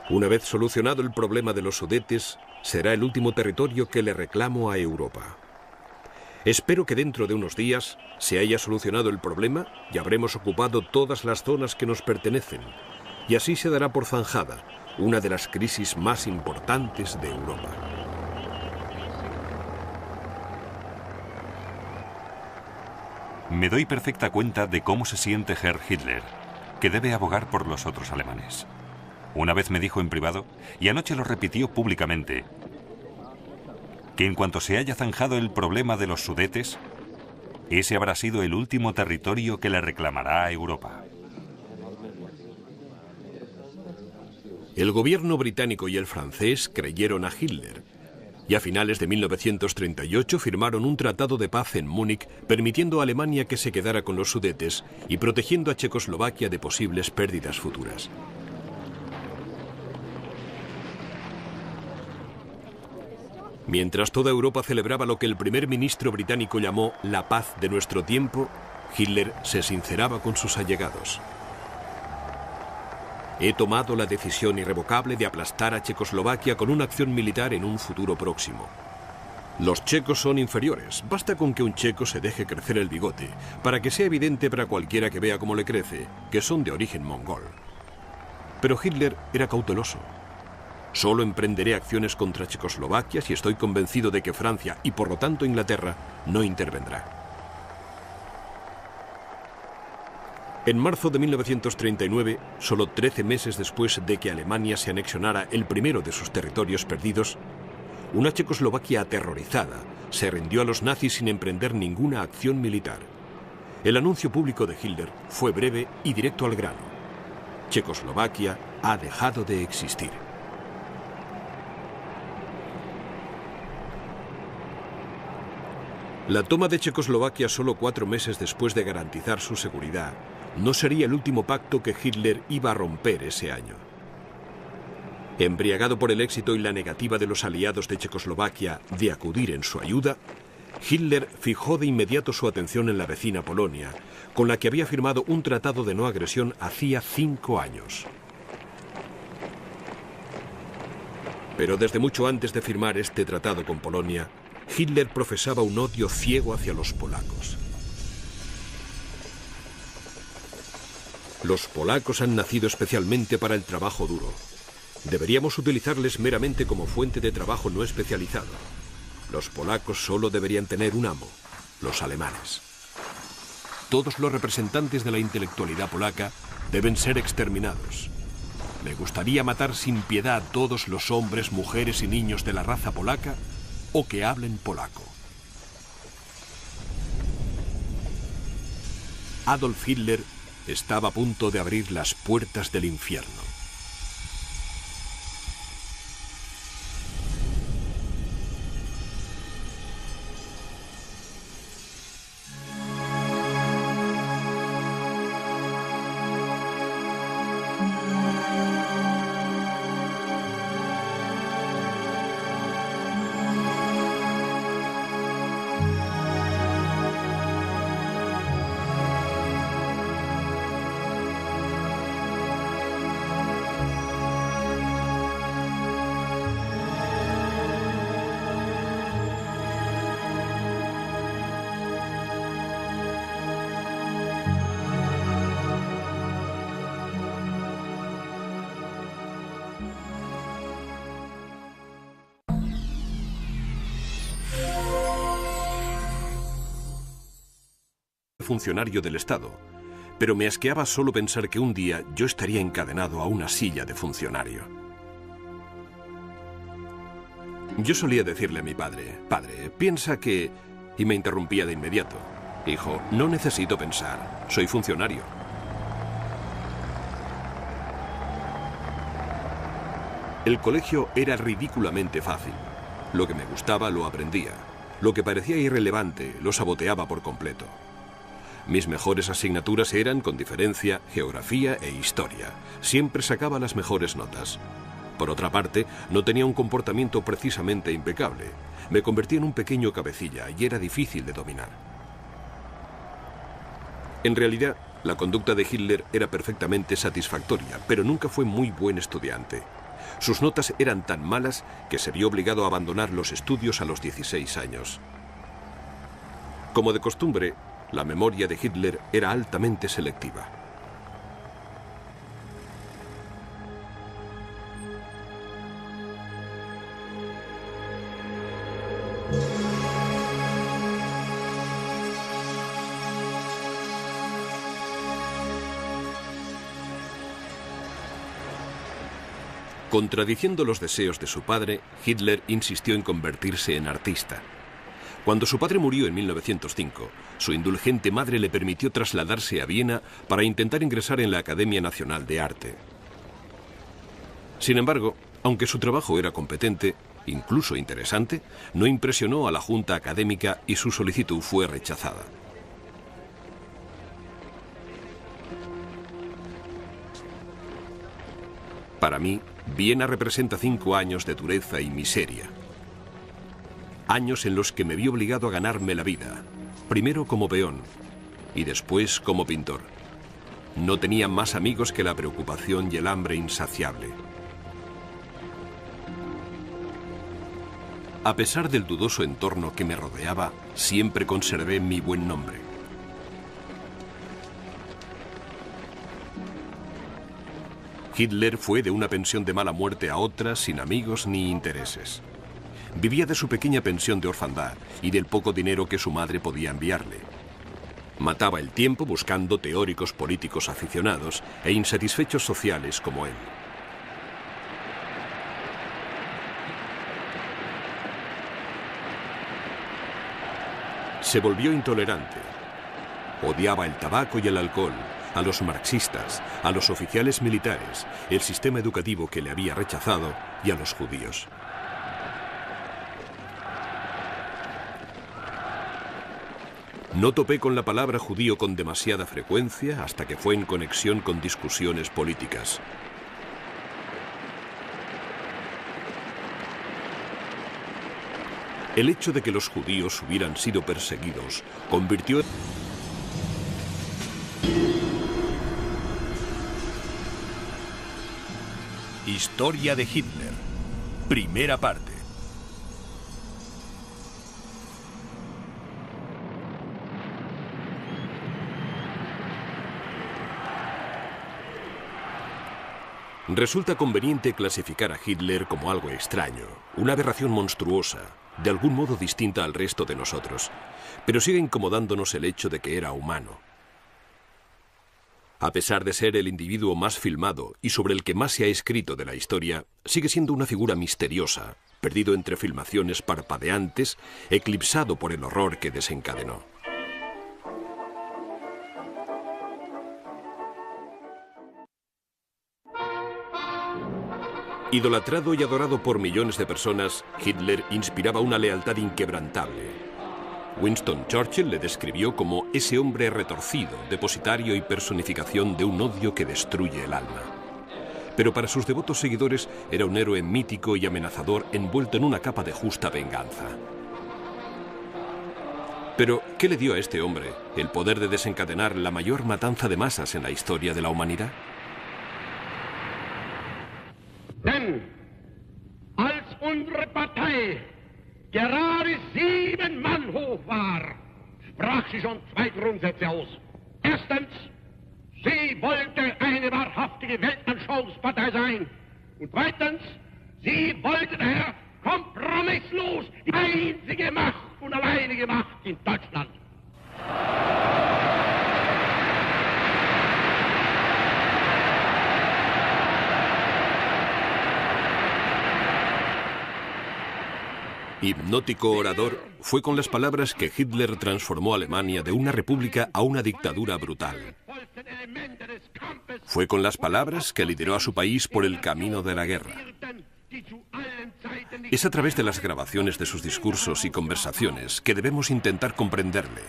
Una vez solucionado el problema de los Sudetes, será el último territorio que le reclamo a Europa. Espero que dentro de unos días se haya solucionado el problema y habremos ocupado todas las zonas que nos pertenecen, y así se dará por zanjada una de las crisis más importantes de Europa. Me doy perfecta cuenta de cómo se siente Herr Hitler, que debe abogar por los otros alemanes. Una vez me dijo en privado, y anoche lo repitió públicamente, que en cuanto se haya zanjado el problema de los Sudetes, ese habrá sido el último territorio que le reclamará a Europa. El gobierno británico y el francés creyeron a Hitler, y a finales de 1938 firmaron un tratado de paz en Múnich, permitiendo a Alemania que se quedara con los Sudetes y protegiendo a Checoslovaquia de posibles pérdidas futuras. Mientras toda Europa celebraba lo que el primer ministro británico llamó la paz de nuestro tiempo, Hitler se sinceraba con sus allegados. He tomado la decisión irrevocable de aplastar a Checoslovaquia con una acción militar en un futuro próximo. Los checos son inferiores. Basta con que un checo se deje crecer el bigote para que sea evidente para cualquiera que vea cómo le crece que son de origen mongol. Pero Hitler era cauteloso. Solo emprenderé acciones contra Checoslovaquia si estoy convencido de que Francia y por lo tanto Inglaterra no intervendrá. En marzo de 1939, solo 13 meses después de que Alemania se anexionara el primero de sus territorios perdidos, una Checoslovaquia aterrorizada se rindió a los nazis sin emprender ninguna acción militar. El anuncio público de Hitler fue breve y directo al grano. Checoslovaquia ha dejado de existir. La toma de Checoslovaquia solo 4 meses después de garantizar su seguridad no sería el último pacto que Hitler iba a romper ese año. Embriagado por el éxito y la negativa de los aliados de Checoslovaquia de acudir en su ayuda, Hitler fijó de inmediato su atención en la vecina Polonia, con la que había firmado un tratado de no agresión hacía 5 años. Pero desde mucho antes de firmar este tratado con Polonia, Hitler profesaba un odio ciego hacia los polacos. Los polacos han nacido especialmente para el trabajo duro. Deberíamos utilizarles meramente como fuente de trabajo no especializado. Los polacos solo deberían tener un amo, los alemanes. Todos los representantes de la intelectualidad polaca deben ser exterminados. Me gustaría matar sin piedad a todos los hombres, mujeres y niños de la raza polaca o que hablen polaco. Adolf Hitler estaba a punto de abrir las puertas del infierno. Funcionario del Estado, pero me asqueaba solo pensar que un día yo estaría encadenado a una silla de funcionario. Yo solía decirle a mi padre, «Padre, piensa que...» y me interrumpía de inmediato. «Hijo, no necesito pensar, soy funcionario». El colegio era ridículamente fácil. Lo que me gustaba lo aprendía. Lo que parecía irrelevante lo saboteaba por completo. Mis mejores asignaturas eran, con diferencia, geografía e historia. Siempre sacaba las mejores notas. Por otra parte, no tenía un comportamiento precisamente impecable. Me convertí en un pequeño cabecilla y era difícil de dominar. En realidad, la conducta de Hitler era perfectamente satisfactoria, pero nunca fue muy buen estudiante. Sus notas eran tan malas que se vio obligado a abandonar los estudios a los 16 años. Como de costumbre, la memoria de Hitler era altamente selectiva. Contradiciendo los deseos de su padre, Hitler insistió en convertirse en artista. Cuando su padre murió en 1905, su indulgente madre le permitió trasladarse a Viena para intentar ingresar en la Academia Nacional de Arte. Sin embargo, aunque su trabajo era competente, incluso interesante, no impresionó a la Junta Académica y su solicitud fue rechazada. Para mí, Viena representa 5 años de dureza y miseria. Años en los que me vi obligado a ganarme la vida, primero como peón y después como pintor. No tenía más amigos que la preocupación y el hambre insaciable. A pesar del dudoso entorno que me rodeaba, siempre conservé mi buen nombre. Hitler fue de una pensión de mala muerte a otra sin amigos ni intereses. Vivía de su pequeña pensión de orfandad y del poco dinero que su madre podía enviarle. Mataba el tiempo buscando teóricos políticos aficionados e insatisfechos sociales como él. Se volvió intolerante. Odiaba el tabaco y el alcohol, a los marxistas, a los oficiales militares, el sistema educativo que le había rechazado y a los judíos. No topé con la palabra judío con demasiada frecuencia hasta que fue en conexión con discusiones políticas. El hecho de que los judíos hubieran sido perseguidos convirtió Historia de Hitler. Primera parte. Resulta conveniente clasificar a Hitler como algo extraño, una aberración monstruosa, de algún modo distinta al resto de nosotros, pero sigue incomodándonos el hecho de que era humano. A pesar de ser el individuo más filmado y sobre el que más se ha escrito de la historia, sigue siendo una figura misteriosa, perdido entre filmaciones parpadeantes, eclipsado por el horror que desencadenó. Idolatrado y adorado por millones de personas, Hitler inspiraba una lealtad inquebrantable. Winston Churchill le describió como ese hombre retorcido, depositario y personificación de un odio que destruye el alma. Pero para sus devotos seguidores era un héroe mítico y amenazador envuelto en una capa de justa venganza. Pero, ¿qué le dio a este hombre el poder de desencadenar la mayor matanza de masas en la historia de la humanidad? Denn als unsere Partei gerade 7 Mann hoch war, sprach sie schon 2 Grundsätze aus. Erstens, sie wollte eine wahrhaftige Weltanschauungspartei sein. Und zweitens, sie wollte daher kompromisslos die einzige Macht und alleinige Macht in Deutschland. Hipnótico orador, fue con las palabras que Hitler transformó a Alemania de una república a una dictadura brutal. Fue con las palabras que lideró a su país por el camino de la guerra. Es a través de las grabaciones de sus discursos y conversaciones que debemos intentar comprenderle.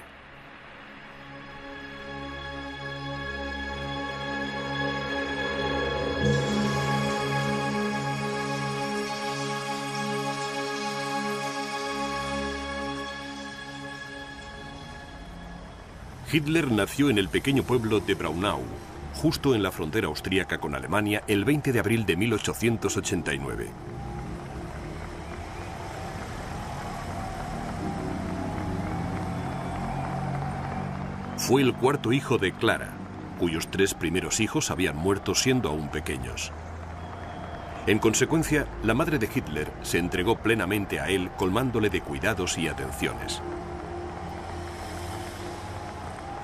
Hitler nació en el pequeño pueblo de Braunau, justo en la frontera austríaca con Alemania el 20 de abril de 1889. Fue el cuarto hijo de Clara, cuyos 3 primeros hijos habían muerto siendo aún pequeños. En consecuencia, la madre de Hitler se entregó plenamente a él, colmándole de cuidados y atenciones.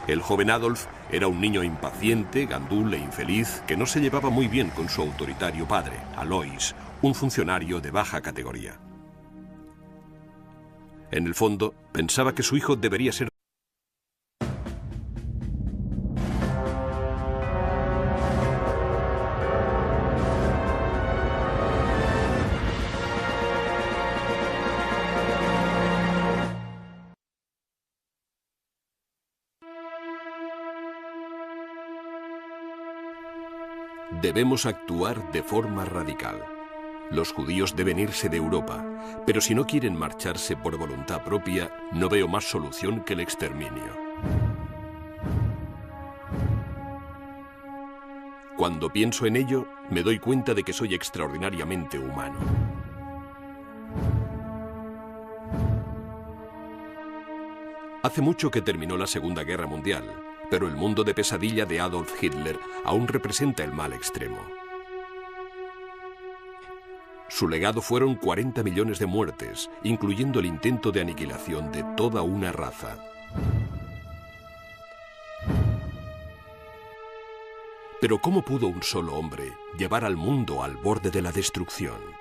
El joven Adolf era un niño impaciente, gandul e infeliz que no se llevaba muy bien con su autoritario padre, Alois, un funcionario de baja categoría. En el fondo, pensaba que su hijo debería ser Debemos actuar de forma radical. Los judíos deben irse de Europa, pero si no quieren marcharse por voluntad propia, no veo más solución que el exterminio. Cuando pienso en ello, me doy cuenta de que soy extraordinariamente humano. Hace mucho que terminó la Segunda Guerra Mundial, pero el mundo de pesadilla de Adolf Hitler aún representa el mal extremo. Su legado fueron 40 millones de muertes, incluyendo el intento de aniquilación de toda una raza. Pero ¿cómo pudo un solo hombre llevar al mundo al borde de la destrucción?